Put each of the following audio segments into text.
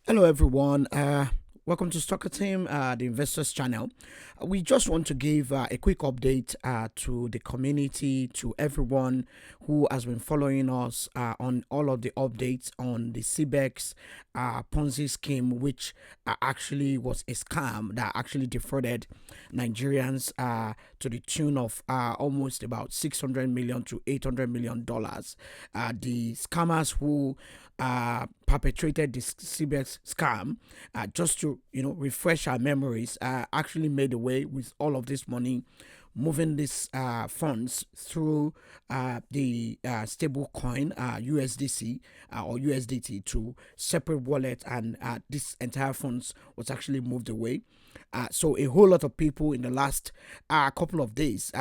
Hello, everyone. Welcome to Stockertim, the investors channel. We just want to give a quick update to the community, to everyone who has been following us on all of the updates on the CBEX Ponzi scheme, which actually was a scam that actually defrauded Nigerians to the tune of almost about 600 million to 800 million dollars. The scammers who perpetrated this CBEX scam, just to refresh our memories, actually made away with all of this money, moving these funds through the stable coin USDC or USDT to separate wallet, and this entire funds was actually moved away. So a whole lot of people in the last couple of days,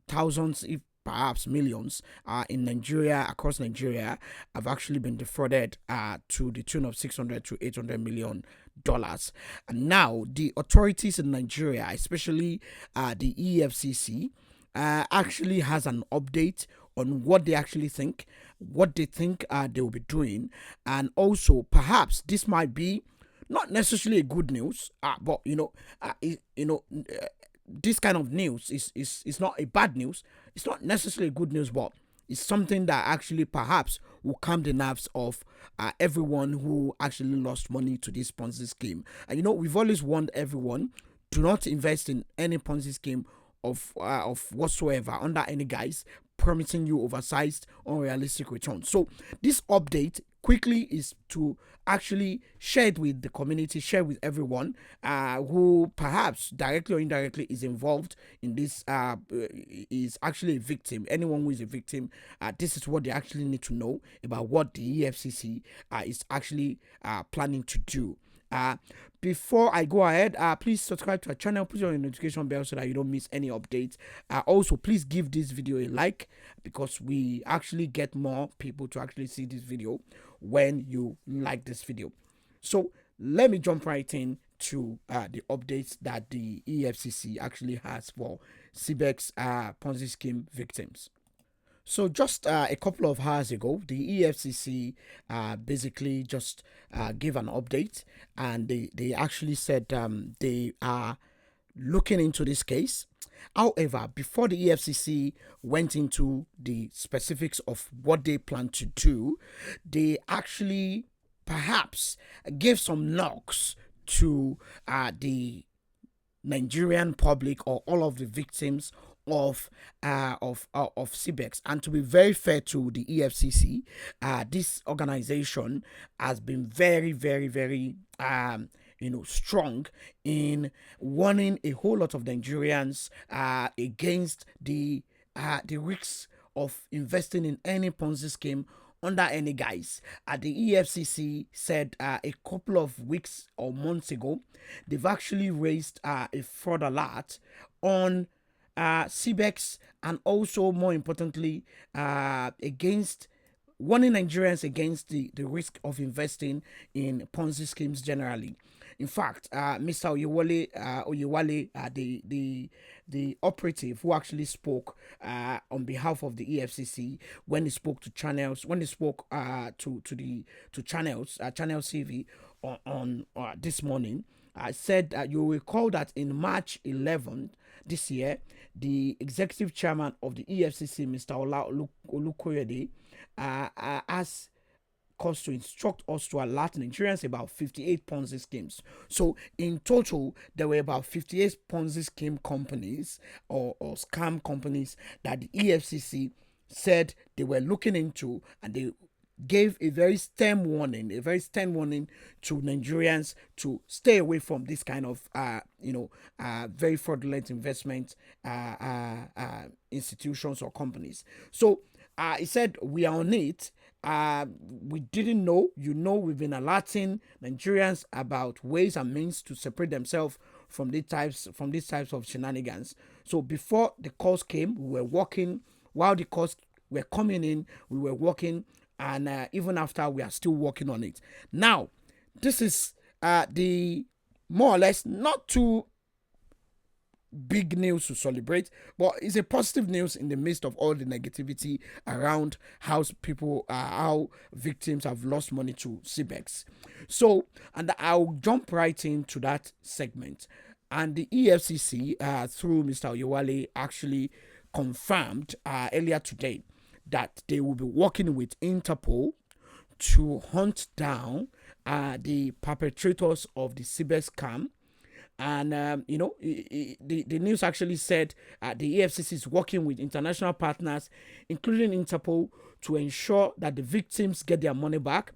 thousands, if perhaps millions in Nigeria, across Nigeria, have actually been defrauded to the tune of 600 to 800 million dollars. And now the authorities in Nigeria, especially the EFCC, actually has an update on what they actually think, what they think they will be doing, and also perhaps this might be not necessarily a good news, but this kind of news is not a bad news. It's not necessarily good news, but it's something that actually perhaps will calm the nerves of everyone who actually lost money to this Ponzi scheme. And we've always warned everyone, do not invest in any Ponzi scheme of whatsoever under any guise, promising you oversized, unrealistic returns. So this update quickly is to actually share it with the community, share with everyone who perhaps directly or indirectly is involved in this, is actually a victim. Anyone who is a victim, this is what they actually need to know about what the EFCC is actually planning to do. Before I go ahead, please subscribe to our channel, put on your notification bell so that you don't miss any updates. Also, please give this video a like, because we actually get more people to actually see this video when you like this video. So let me jump right in to the updates that the EFCC actually has for CBEX Ponzi scheme victims. So just a couple of hours ago, the EFCC basically just gave an update, and they actually said they are looking into this case. However, before the EFCC went into the specifics of what they plan to do, they actually perhaps gave some knocks to the Nigerian public, or all of the victims of CBEX. And to be very fair to the EFCC, this organization has been very, very, very strong in warning a whole lot of Nigerians against the risks of investing in any Ponzi scheme under any guise. The EFCC said a couple of weeks or months ago, they've actually raised a fraud alert on CBEX, and also, more importantly, against warning Nigerians against the risk of investing in Ponzi schemes generally. In fact, Mr. Oyewale, the operative who actually spoke on behalf of the EFCC, when he spoke to channels, when he spoke to channels, Channel CV on this morning, said you recall that in March 11th this year, the executive chairman of the EFCC, Mr. Olukoyede, has caused to instruct us to alert Nigerians about 58 Ponzi schemes. So in total, there were about 58 Ponzi scheme companies or scam companies that the EFCC said they were looking into, and they gave a very stern warning to Nigerians to stay away from this kind of very fraudulent investment institutions or companies. So he said, we are on it. We didn't know, we've been alerting Nigerians about ways and means to separate themselves from these types of shenanigans. So before the calls came, we were working. While the calls were coming in, we were working, and even after, we are still working on it. Now, this is the more or less not too big news to celebrate, but it's a positive news in the midst of all the negativity around how victims have lost money to CBEX. So, and I'll jump right into that segment. And the EFCC, through Mr. Oyewale, actually confirmed earlier today that they will be working with Interpol to hunt down the perpetrators of the CBEX scam. And the news actually said the EFCC is working with international partners, including Interpol, to ensure that the victims get their money back.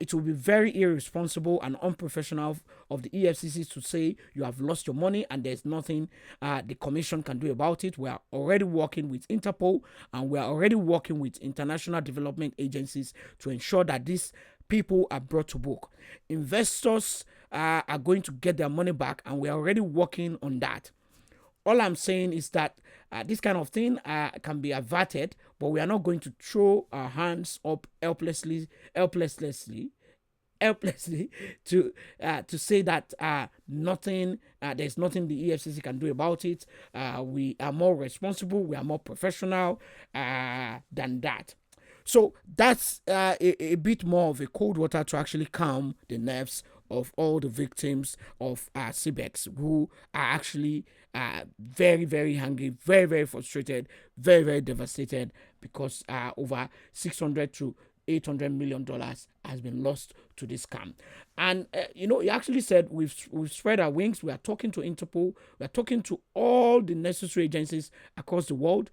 It will be very irresponsible and unprofessional of the EFCC to say you have lost your money and there's nothing the commission can do about it. We are already working with Interpol, and we are already working with international development agencies to ensure that these people are brought to book. Investors are going to get their money back, and we are already working on that. All I'm saying is that this kind of thing can be averted, but we are not going to throw our hands up helplessly to say that there's nothing the EFCC can do about it. We are more responsible, we are more professional than that. So that's a bit more of a cold water to actually calm the nerves of all the victims of CBEX, who are actually very, very angry, very, very frustrated, very, very devastated, because over 600 to $800 million has been lost to this scam. And he actually said we've spread our wings. We are talking to Interpol. We are talking to all the necessary agencies across the world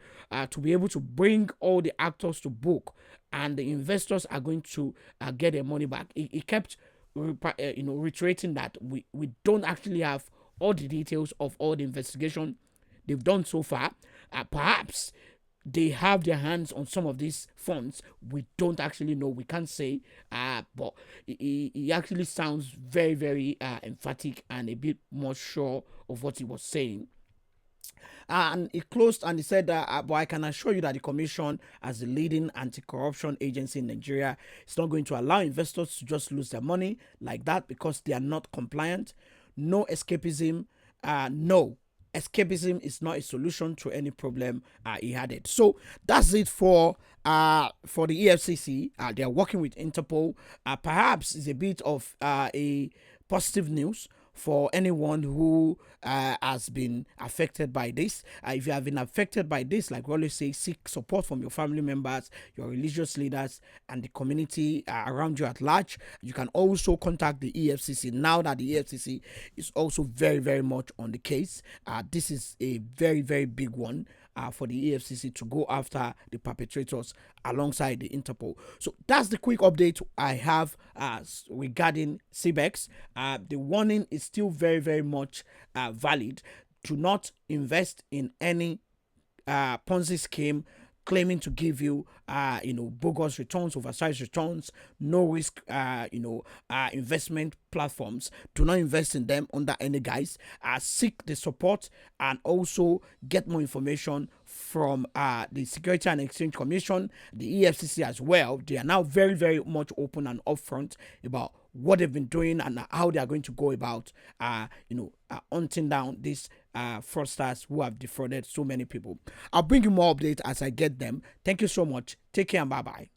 to be able to bring all the actors to book, and the investors are going to get their money back. He kept reiterating that we don't actually have all the details of all the investigation they've done so far. Perhaps they have their hands on some of these funds. We don't actually know. We can't say. But he actually sounds very, very emphatic and a bit more sure of what he was saying. And he closed and he said, but I can assure you that the Commission, as the leading anti-corruption agency in Nigeria, is not going to allow investors to just lose their money like that because they are not compliant. No escapism. No. Escapism is not a solution to any problem, he added. So that's it for the EFCC. They are working with Interpol. Perhaps it's a bit of a positive news for anyone who has been affected by this. If you have been affected by this, like we always say, seek support from your family members, your religious leaders, and the community around you at large. You can also contact the EFCC now that the EFCC is also very, very much on the case. This is a very, very big one. For the EFCC to go after the perpetrators alongside the Interpol. So that's the quick update I have regarding CBEX. The warning is still very, very much valid. Do not invest in any Ponzi scheme claiming to give you, bogus returns, oversized returns, no risk, investment platforms. Do not invest in them under any guise. Seek the support and also get more information from the Security and Exchange Commission, the EFCC as well. They are now very, very much open and upfront about what they've been doing and how they are going to go about, hunting down these fraudsters who have defrauded so many people. I'll bring you more updates as I get them. Thank you so much. Take care and bye-bye.